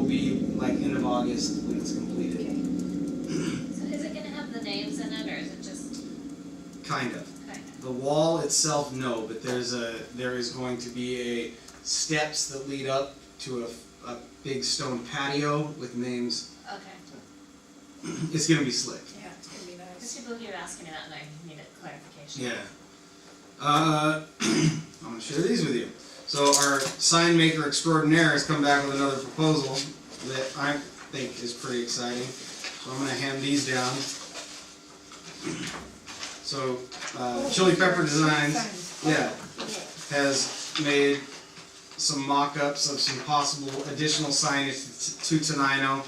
will be like end of August when it's completed. Okay. So is it gonna have the names in it, or is it just Kind of. kind of? The wall itself, no, but there is going to be a steps that lead up to a big stone patio with names. Okay. It's gonna be slick. Yeah, it's gonna be Because nice. people keep asking me that, and I needed clarification. Yeah. I'm gonna share these with you. So our sign maker extraordinaire has come back with another proposal that I think is pretty exciting. So I'm gonna hand these down. So Chili Pepper Designs, yeah, has made some mock-ups of some possible additional signage to Tenino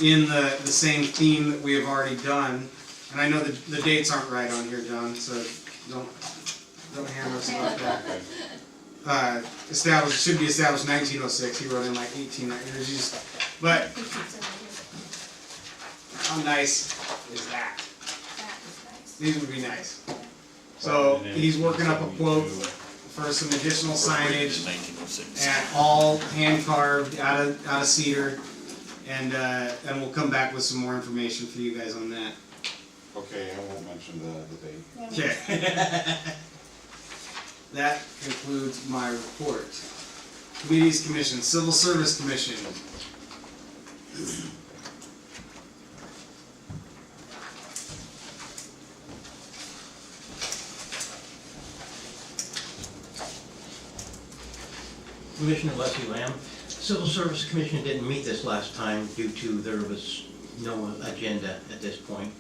in the same theme that we have already done. And I know the dates aren't right on here, John, so don't hammer us about that. Should be established 1906. He wrote in like 1890. But how nice is that? That is nice. These would be nice. So he's working up a quote for some additional signage, and all hand carved out of cedar, and we'll come back with some more information for you guys on that. Okay, I won't mention the date. Okay. That concludes my report. Committees, Commission, Civil Service Commission. Commissioner Leslie Lamb. Civil Service Commission didn't meet this last time due to there was no agenda at this point.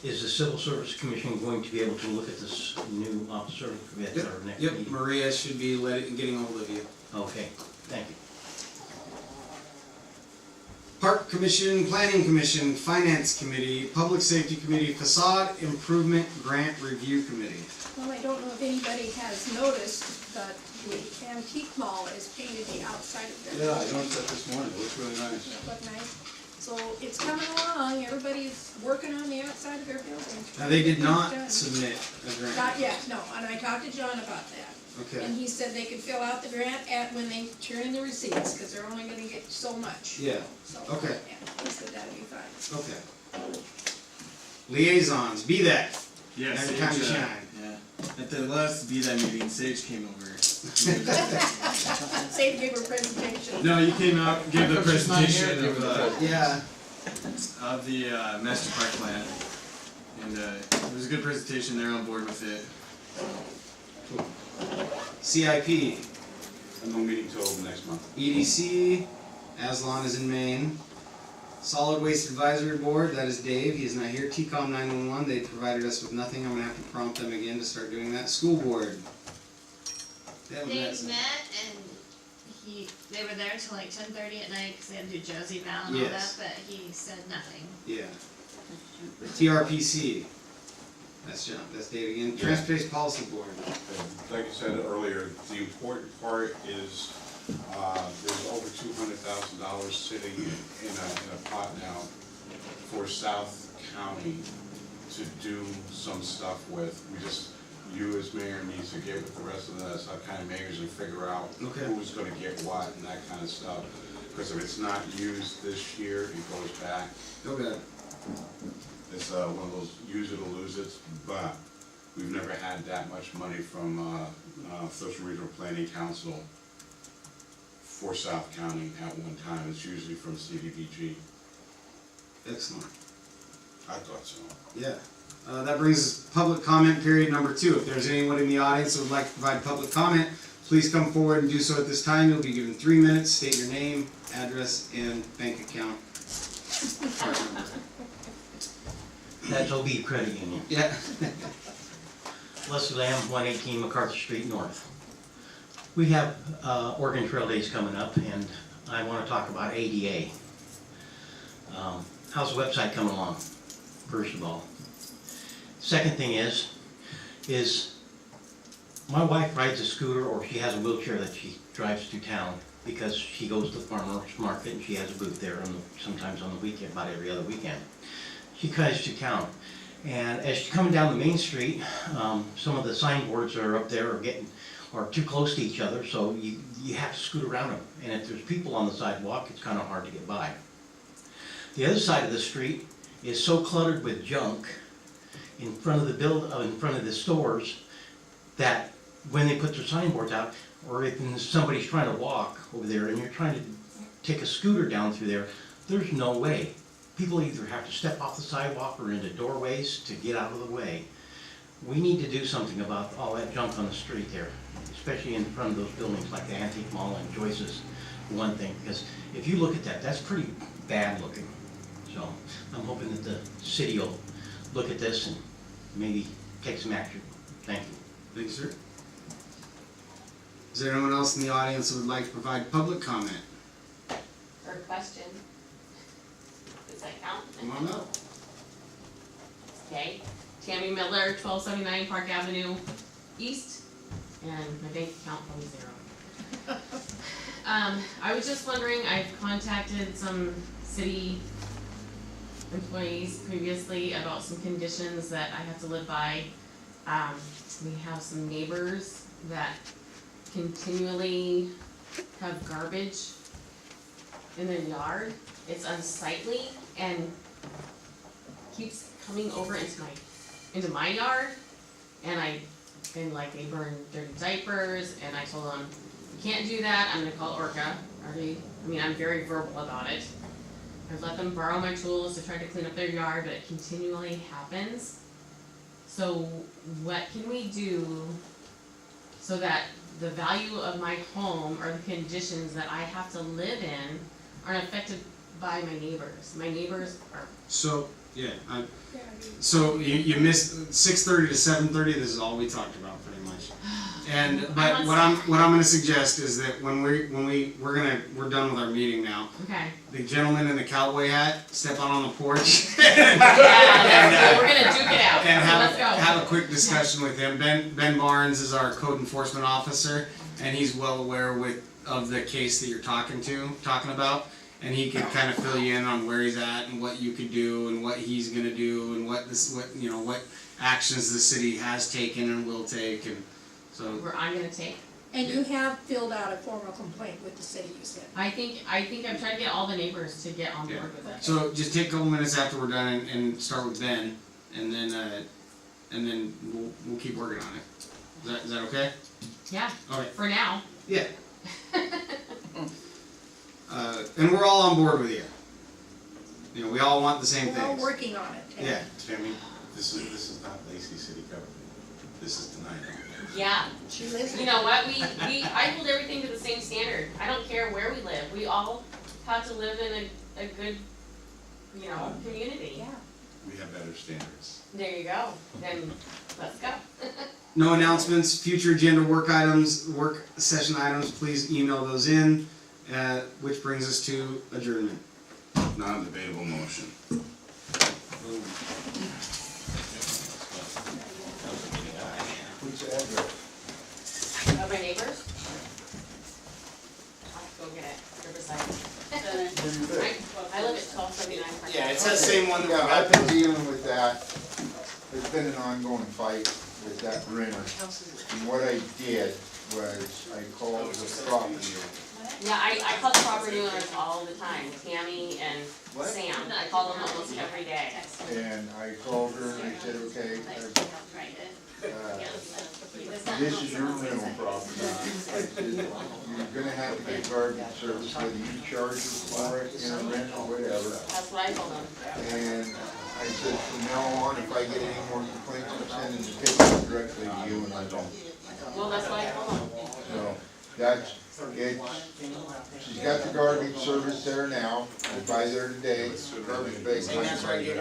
Is the Civil Service Commission going to be able to look at this new officer at our next meeting? Yep, Maria should be getting a hold of you. Okay, thank you. Park Commission, Planning Commission, Finance Committee, Public Safety Committee, Facade Improvement Grant Review Committee. Well, I don't know if anybody has noticed, but the antique mall is painted the outside of their Yeah, I building. noticed that this morning. It looks really nice. Doesn't it look nice? So it's coming along, everybody's working on the outside of their building. Now, they did not Done. submit a grant. Not yet, no, and I talked to John about that. Okay. And he said they could fill out the grant when they turn in the receipts, because they're only gonna get so much. Yeah, So, okay. yeah, he said that'd be fine. Okay. Liaisons, be that. Yeah, Every Sage, time you shine. yeah. At the last BDA meeting, Sage came over. Save gave her presentation. No, you came out, gave the How come she's not here? presentation Give her the Yeah. of the master park plan, and it was a good presentation. They're on board with it. CIP, No meeting till next month. EDC, Aslan is in Maine. Solid Waste Advisory Board, that is Dave, he is not here. TCOM 911, they provided us with nothing. I'm gonna have to prompt them again to start doing that. School Board. They haven't met They since- met and they were there till like 10:30 at night because they had to do Josie Val and all Yes. that, but he said nothing. Yeah. TRPC, that's John, that's Dave again. Yeah. Transportation Policy Board. Like I said earlier, the important part is there's over $200,000 sitting in a pot now for South County to do some stuff with. You as mayor needs to get with the rest of the South County mayors and figure out Okay. who's gonna get what and that kind of stuff. Because if it's not used this year, it goes back. Okay. It's one of those use it or lose it, but we've never had that much money from Social Regional Planning Council for South County at one time. It's usually from CDBG. Excellent. I thought so. Yeah. That brings us public comment period number 2. If there's anyone in the audience that would like to provide public comment, please come forward and do so at this time. You'll be given 3 minutes. State your name, address, and bank account. That's OB Credit Union. Yeah. Leslie Lamb, 118 MacArthur Street North. We have Oregon Trail Days coming up, and I want to talk about ADA. How's the website coming along, first of all? Second thing is my wife rides a scooter, or she has a wheelchair that she drives to town because she goes to the farmer's market and she has a booth there sometimes on the weekend, about every other weekend. She drives to town, and as she's coming down the main street, some of the signboards that are up there are too close to each other, so you have to scoot around them, and if there's people on the sidewalk, it's kind of hard to get by. The other side of the street is so cluttered with junk in front of in front of the stores, that when they put their signboards out, or if somebody's trying to walk over there and you're trying to take a scooter down through there, there's no way. People either have to step off the sidewalk or into doorways to get out of the way. We need to do something about all that junk on the street there, especially in front of those buildings like the Antique Mall and Joyce's, for one thing, because if you look at that, that's pretty bad looking. So I'm hoping that the city will look at this and maybe take some action. Thank you. Thank you, sir. Is there anyone else in the audience who would like to provide public comment? Or question. Does that count? Come on up. Okay. Tammy Miller, 1279 Park Avenue East, and my bank account probably zero. I was just wondering, I've contacted some city employees previously about some conditions that I have to live by. We have some neighbors that continually have garbage in their yard. It's unsightly and keeps coming over into my yard, and like they burn dirty diapers, and I told them, you can't do that, I'm gonna call Orca. I'm very verbal about it. I've let them borrow my tools to try to clean up their yard, but it continually happens. So what can we do so that the value of my home or the conditions that I have to live in aren't affected by my neighbors? My neighbors are... So, yeah, so you missed 6:30 to 7:30. This is all we talked about, pretty much. And but what I'm gonna suggest is that when we're done with our meeting now. Okay. The gentleman in the cowboy hat, step out on the porch. Yeah, we're gonna duke it out. And Let's go. have a quick discussion with him. Ben Barnes is our code enforcement officer, and he's well aware of the case that you're talking about. And he could kind of fill you in on where he's at and what you could do and what he's gonna do and what actions the city has taken and will take, and so. I'm gonna take. And you have filled out a formal complaint with the city, you said? I think I'm trying to get all the neighbors to get on board with it. So just take a couple minutes after we're done and start with Ben, and then we'll keep working on it. Is that okay? Yeah. Okay. For now. Yeah. And we're all on board with you. You know, we all want the same We're all things. working on it. Ted. Yeah. Tammy, this is not Lacey City Government. This is Tenino. Yeah. She lives You know what? I hold everything to the same standard. I don't care where we live. We all have to live in a good, community. Yeah. We have better standards. There you go. Then let's go. No announcements, future agenda work session items, please email those in, which brings us to adjournment. Non-debatable motion. Of my neighbors? I'll have to go get it. Riverside. I live at 1279 Park Yeah, Avenue. it's that same one that we Yeah, got. I've been dealing with that. There's been an ongoing fight with that renter. And what I did was I called the property. Yeah, I call the property owners all the time, Tammy and Sam. I call them almost every day. And I called her and I said, okay, this is your rental property. I said, you're gonna have to get garbage service, whether you charge for it, rent or whatever. That's what I told them. And I said, from now on, if I get any more complaints, I'm sending the tickets directly to you and I don't. Well, that's what I told them. So, that's it. She's got the garbage service there now. I buy there today. Garbage bag. And that's right, you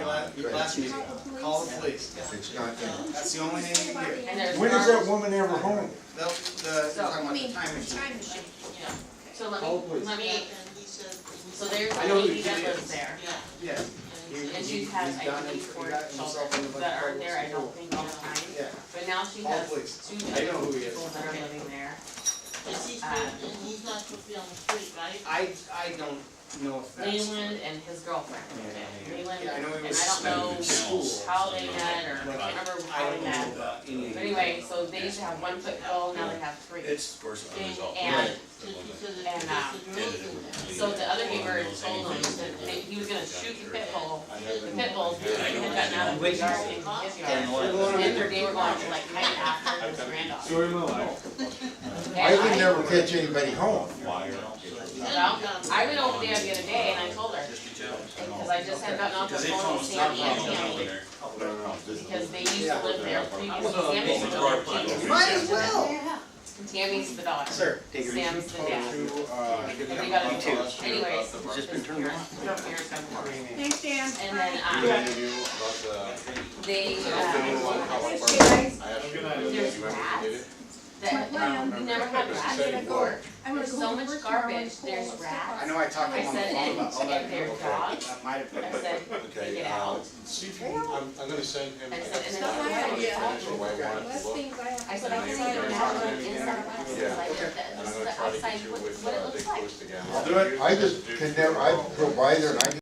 last meeting. Call the police. It's not in. That's the only thing you can do. And there's When is that woman ever home? You're talking about the time machine. Time machine. Yeah. So let Call the police. me, so there's I a know who lady she that is. lives there. Yeah. And she has, I think, 4 children that aren't there, I don't think, all the time. Yeah. But now she Call has the police. 2 I know other who he is. people that are living there. And he's not supposed to be on the street, right? I don't know if that's. Leland and his girlfriend. Leland, Yeah, I know he and was I don't know suspended. how they met, or I can't remember how they met. But anyway, so they used to have 1 foot pole, now they have 3. It's, of course, And So the other neighbor told him that he was gonna shoot the pit bull. The pit bulls had gotten out of the yard in his yard. And they were going to like kite after his granddaughter. Story of my life. I could never catch anybody home. Well, I went over there the other day and I told her, because I just had gotten off the phone with Sandy and Tammy, because they used to live there previously. Sammy used to live there too. Might as well. Tammy's the daughter. Sir, Sam's the dad. And they got a two. Anyways, just been turned on. Thanks, Dan. And then, they, there's rats. That, we never had rats before. There's so much garbage, there's rats. I know I talked to I him on the said, phone about and there's dogs. that might have been. I said, take it out. I'm gonna send him. I said, and Not my then idea. Less things I have. I said, I can see the mat on the inside, like, this is the outside, what it looks like. I'll do it. I just can never, I go by there and I